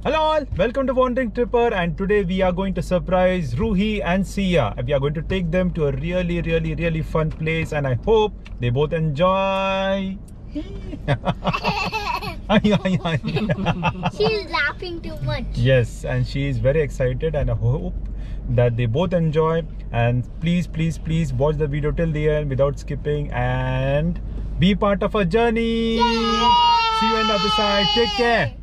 Hello all, welcome to Wandering Tripper, and today we are going to surprise Ruhi and Sia. We are going to take them to a really fun place, and I hope they both enjoy. She's laughing too much. Yes, and she is very excited, and I hope that they both enjoy. And please watch the video till the end without skipping and be part of our journey. Yay! See you on the other side. Take care.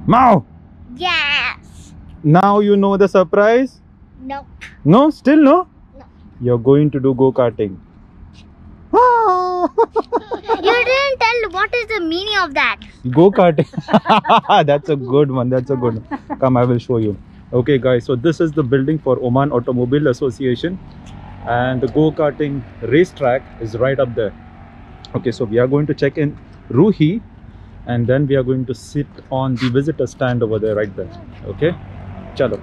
Mao! Yes! Now you know the surprise? Nope. No? Still no? No. You're going to do go-karting. You didn't tell what is the meaning of that. Go-karting. That's a good one. That's a good one. Come, I will show you. Okay guys, so this is the building for Oman Automobile Association, and the go-karting racetrack is right up there. Okay, so we are going to check in Ruhi, and then we are going to sit on the visitor stand over there, right there. Okay, chalo.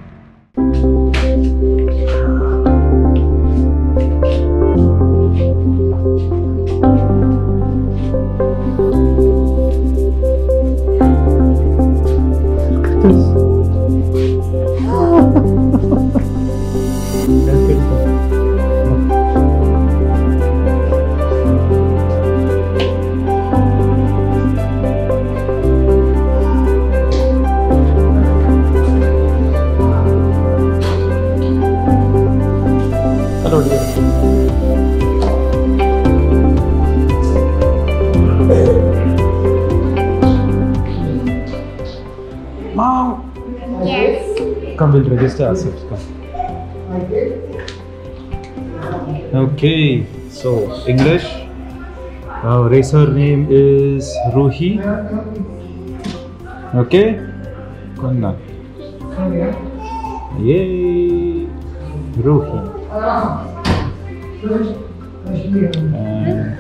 Mom! Yes. Come, we'll register ourselves. Come. Okay, so English. Racer name is Ruhi. Okay? Konna. Yay! Ruhi. And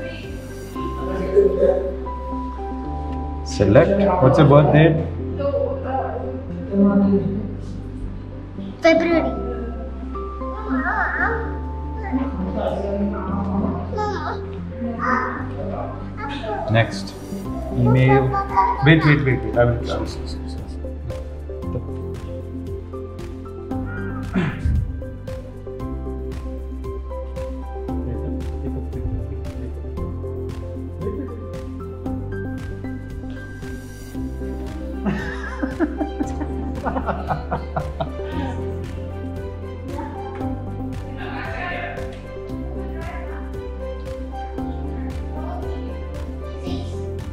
select. What's your birth date? February. Next. Email. Wait. I will.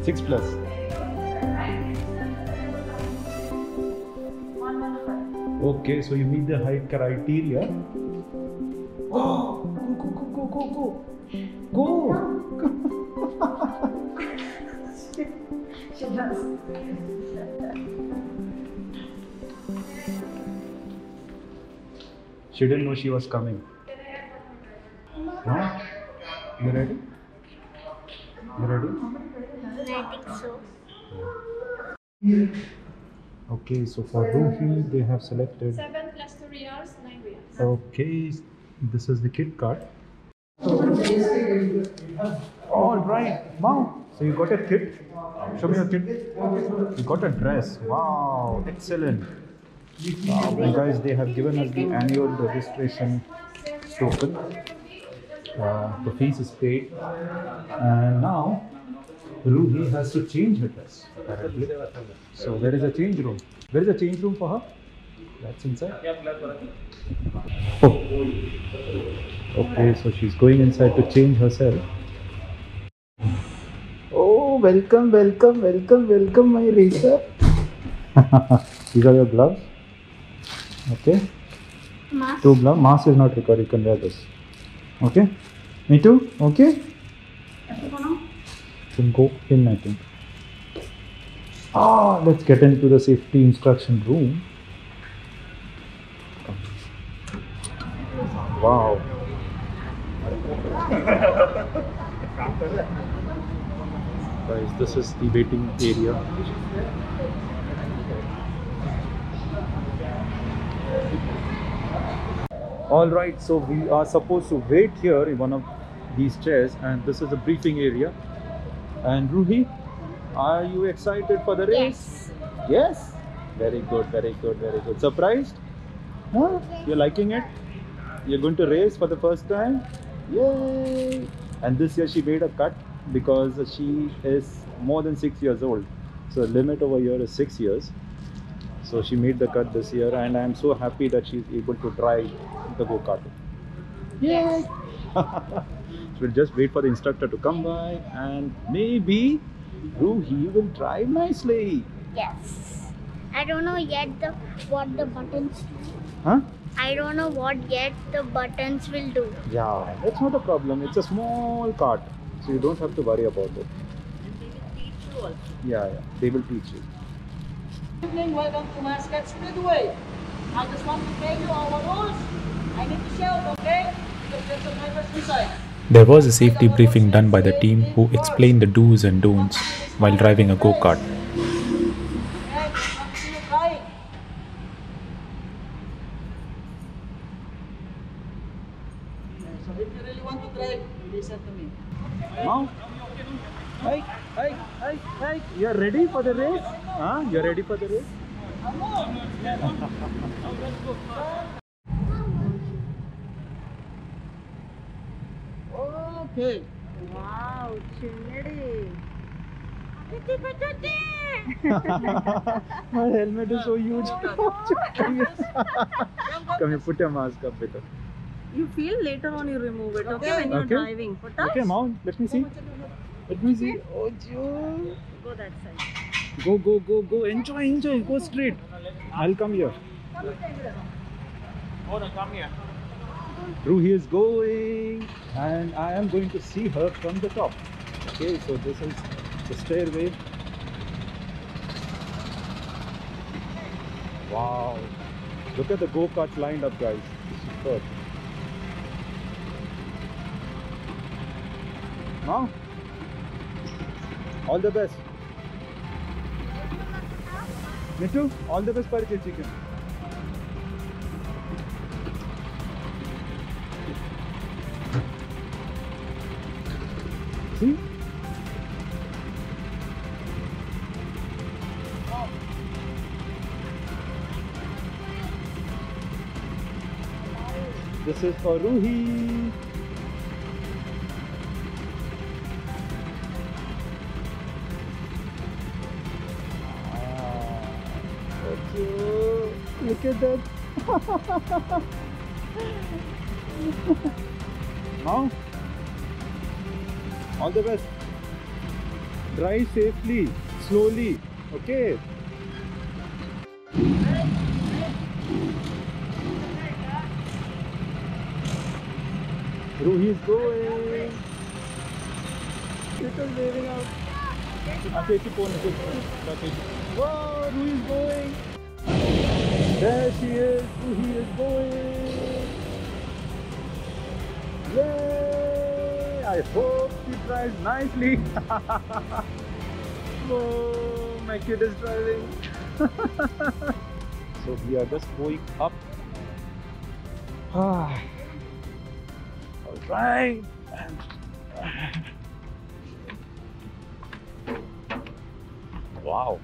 Six plus. Okay, so you meet the height criteria. Oh, go! She does. She didn't know she was coming. No? You ready? You ready? I think so. Okay, so for Ruhi, they have selected. 7 plus 2 riyals, 9 riyals. Okay, this is the kit card. All right, wow. So you got a kit. Show me your kit. You got a dress. Wow, excellent. Wow, and guys, they have given us the annual registration token. The fees is paid, and now Ruhi has to change her dress apparently. So where is the change room? Where is the change room for her? That's inside. Oh. Okay, so she's going inside to change herself. Oh welcome, welcome, welcome, welcome, my racer. These are your gloves. Okay. Mask. 2 gloves. Mask is not required. You can wear this. Okay. Me too. Okay. Can go in, I think. Let's get into the safety instruction room. Wow. Guys, this is the waiting area. Alright, so we are supposed to wait here in one of these chairs, and this is the briefing area. And Ruhi, are you excited for the race? Yes. Yes? Very good, very good, very good. Surprised? Huh? You're liking it? You're going to race for the first time? Yay! And this year she made a cut because she is more than 6 years old. So the limit over here is 6 years. So she made the cut this year, and I'm so happy that she's able to drive the go-kart. Yes. We'll just wait for the instructor to come by, and maybe Ruhi will drive nicely. Yes. I don't know yet what the buttons. Huh? I don't know what yet the buttons will do. Yeah, that's not a problem. It's a small cart, so you don't have to worry about it. Yeah, they will teach you. Good evening, welcome to Mascot Speedway. I just want to tell you our rules. I need to shout, okay? Because there's a driver's inside. There was a safety briefing done by the team who explained the do's and don'ts while driving a go-kart. Okay, continue trying. So if you really want to drive, listen to me. Now, hey, you're ready for the race? Huh? You're ready for the race? Okay. Wow, chilledy. My helmet is so huge. Come here, put your mask up, beta. You feel later on you remove it, okay, when you're Okay. driving. For touch, Okay, mount. Let me see. Let me see. Oh, Joe. go that side. Go. Enjoy. Go straight. I'll come here. Ruhi is going, and I am going to see her from the top. Okay, so this is the stairway. Wow. Look at the go-karts lined up, guys. It's superb. Now, all the best. Me too. All the best, Parikit Chicken. See? This is for Ruhi. Look at that. Now, all the best. Drive safely, slowly, okay? Ruhi is going. Little waving out. Wow, Ruhi is going. There she is. Ruhi is going. Yay! I hope she drives nicely. Oh, my kid is driving. So we are just going up. All right. Wow.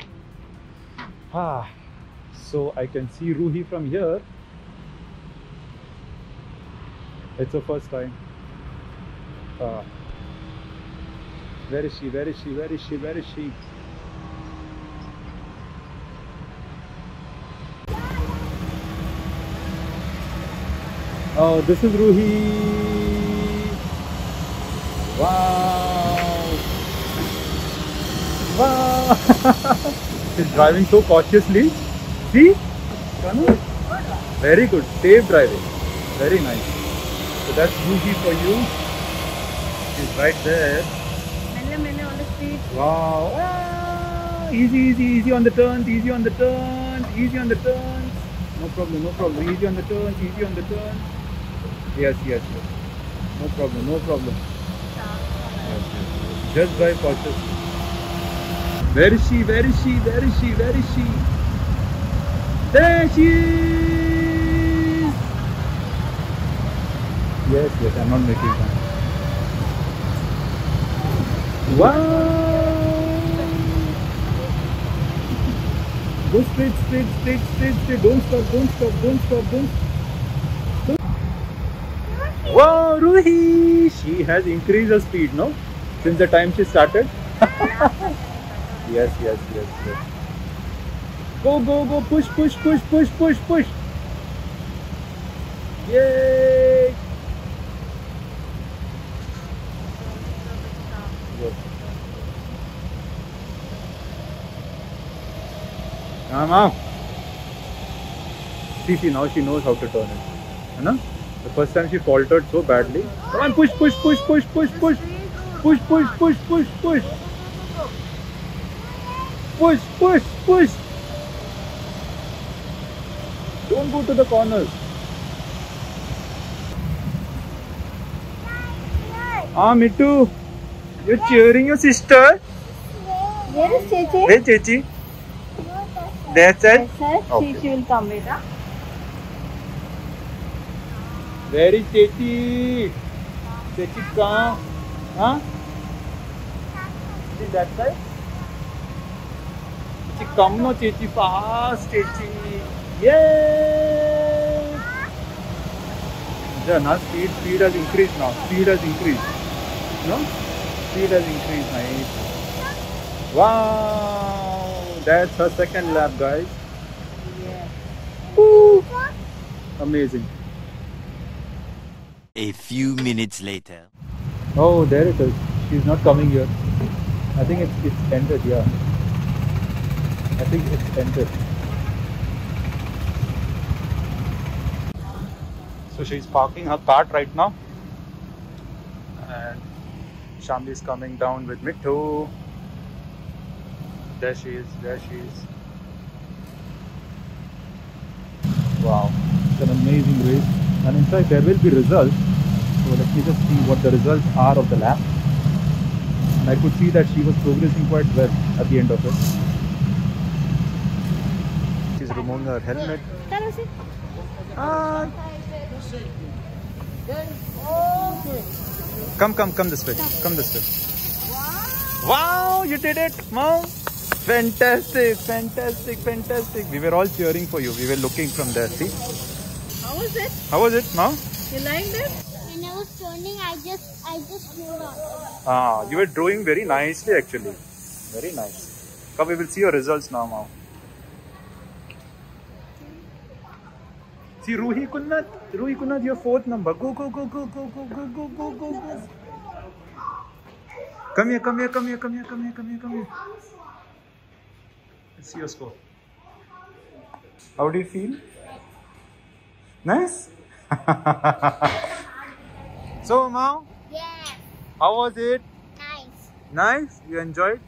So I can see Ruhi from here. It's the first time. Where is she? Where is she? Where is she? Where is she? Oh, this is Ruhi. Wow. Wow! She's driving so cautiously. See? Kanu? Very good. Safe driving. Very nice. So that's Ruhi for you. She's right there. Mele on the street. Wow. Ah, easy, easy, easy on the turns. Easy on the turns. Easy on the turns. No problem, no problem. Easy on the turns. Easy on the turns. Yes, yes, yes. No problem, no problem. Yes, yes. Just drive cautiously. Where is she? Where is she? Where is she? Where is she? There she is! Yes, yes, I'm not making fun. Wow! Go straight, straight, straight, straight, straight. Don't stop, don't stop, don't stop, don't stop. Wow, Ruhi! She has increased her speed, no? Since the time she started. Yes, yes, yes, yes. Go, go, go, push, push, push, push, push, push. Yay! Yes. Come on. See, now she knows how to turn it. You know? The first time she faltered so badly. Come on, push, push, push, push, push, push. Push, push, push, push, push. Push, push, push. Don't go to the corners. Ah, Mittu. You're cheering your sister. Where is Chechi? Hey, Chechi. That's it. Yes, Chechi will come later. Where is Chechi? Chechi come. Huh? See that side? Chechi come no, Chechi fast, Chechi. Yay! Yeah, now speed has increased now. Speed has increased. No? Speed has increased. Nice. Wow! That's her second lap, guys. Yeah. Woo! Amazing. A few minutes later. Oh, there it is. She's not coming here. I think it's ended, yeah. I think it's ended. So she's parking her cart right now. And Shamli is coming down with Mittu. There she is, there she is. Wow, it's an amazing race. And in fact, there will be results. So let me just see what the results are of the lap. And I could see that she was progressing quite well at the end of it. She's removing her helmet. Hi. Come this way. Come this way. Wow, you did it, Mom. Fantastic, fantastic, fantastic. We were all cheering for you. We were looking from there. See? How was it? How was it, Mom? You liked it? When I was turning, I just moved on. Ah, you were doing very nicely actually. Very nice. Come, we will see your results now, Mom. See, Ruhi Kunnat, your fourth number. Go, go, go, go, go, go, go, go, go, go, go. Come here, come here, come here, come here, come here, come here, come here. Let's see your score. How do you feel? Nice? So, Mom, Yeah, how was it? nice. Nice? You enjoyed?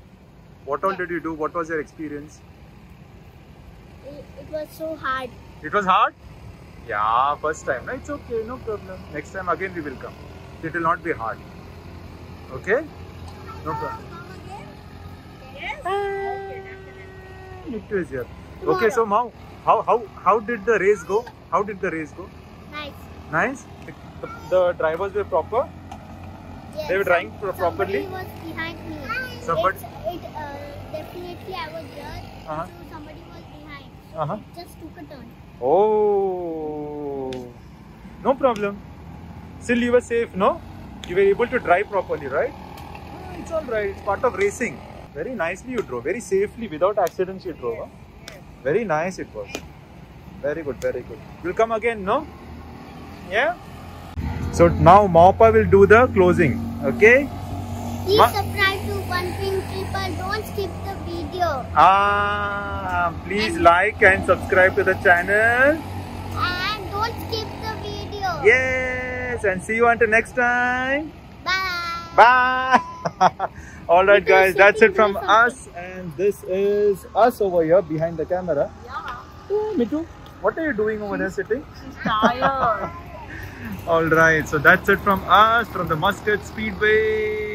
What all did you do? What was your experience? It was so hard. It was hard? Yeah, first time. No, it's okay, no problem. Next time again we will come. It will not be hard. Okay? No problem. Mittu is here. Okay, so Mao, how did the race go? How did the race go? Nice. Nice? The drivers were proper? Yes. They were driving properly? Somebody was behind me. Somebody- Definitely I was there. Uh-huh. So somebody was behind. So Uh-huh. it just took a turn. Oh, no problem. Still you were safe, no? You were able to drive properly, right? It's alright, it's part of racing. Very nicely you drove, very safely, without accidents you drove. Huh? Very nice it was. Very good, very good. You'll come again, no? Yeah? So now Maupa will do the closing, okay? Please subscribe to One Pin Trip people, don't skip the video. Please like and subscribe to the channel. And don't skip the video. Yes, and see you until next time. Bye. Bye. All right, guys, that's it from us, and this is us over here behind the camera. Oh, Mitu, what are you doing over there sitting? She's tired. All right, so that's it from us from the Muscat Speedway.